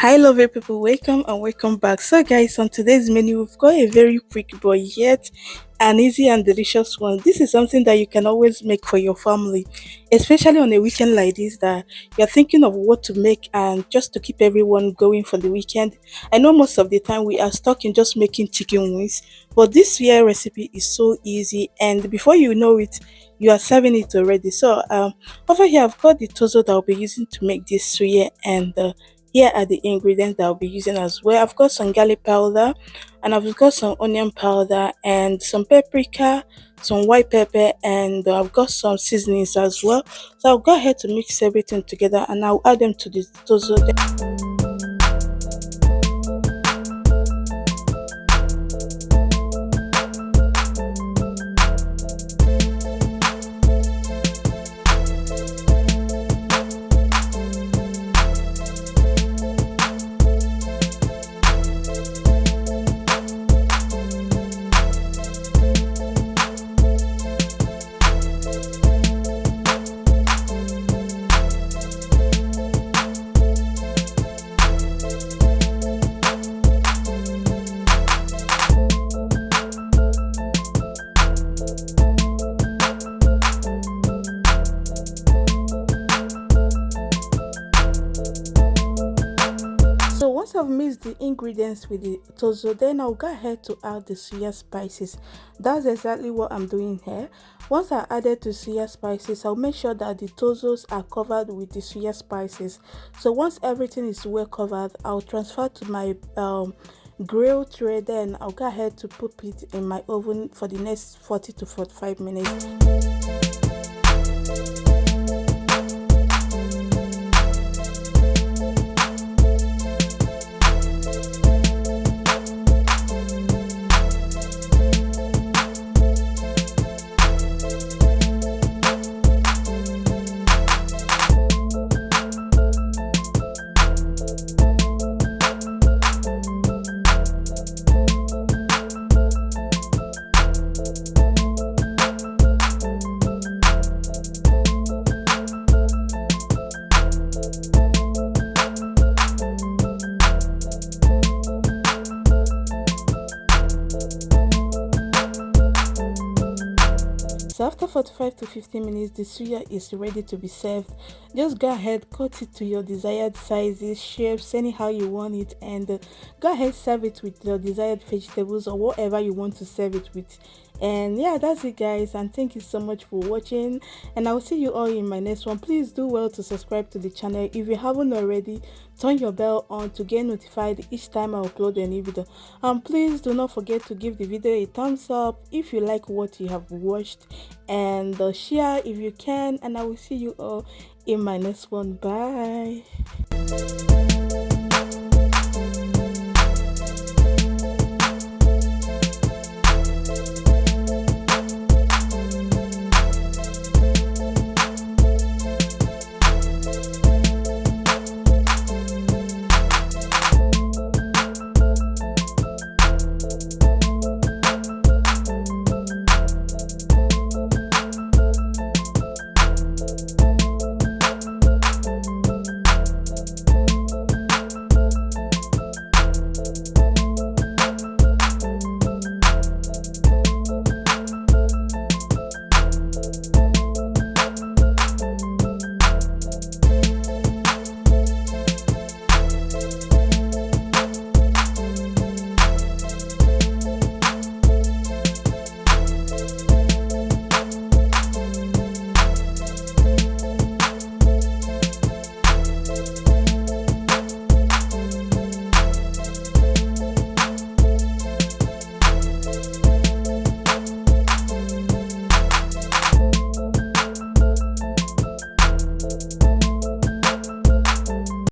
Hi, lovely people. Welcome and welcome back. So, guys, on today's menu, we've got a very quick but yet an easy and delicious one. This is something that you can always make for your family, especially on a weekend like this that you're thinking of what to make and just to keep everyone going for the weekend. I know most of the time we are stuck in just making chicken wings, but this year recipe is so easy, and before you know it, you are serving it already. So, over here, I've got the tozo that I'll be using to make this suya and here are the ingredients that I'll be using as well. I've got some garlic powder and I've got some onion powder and some paprika, some white pepper, and I've got some seasonings as well. So I'll go ahead to mix everything together and I'll add them to the tozo. So once I've mixed the ingredients with the tozo, then I'll go ahead to add the suya spices. That's exactly what I'm doing here. Once I added the suya spices, I'll make sure that the tozos are covered with the suya spices. So once everything is well covered, I'll transfer to my grill tray. Then I'll go ahead to put it in my oven for the next 40 to 45 minutes. So after 45 to 50 minutes, the suya is ready to be served. Just go ahead, cut it to your desired sizes, shapes, anyhow you want it, and go ahead serve it with your desired vegetables or whatever you want to serve it with. And yeah, that's it, guys. And thank you so much for watching. And I'll see you all in my next one. Please do well to subscribe to the channel if you haven't already. Turn your bell on to get notified each time I upload a new video. And please do not forget to give the video a thumbs up if you like what you have watched, and share if you can. And I will see you all in my next one. Bye.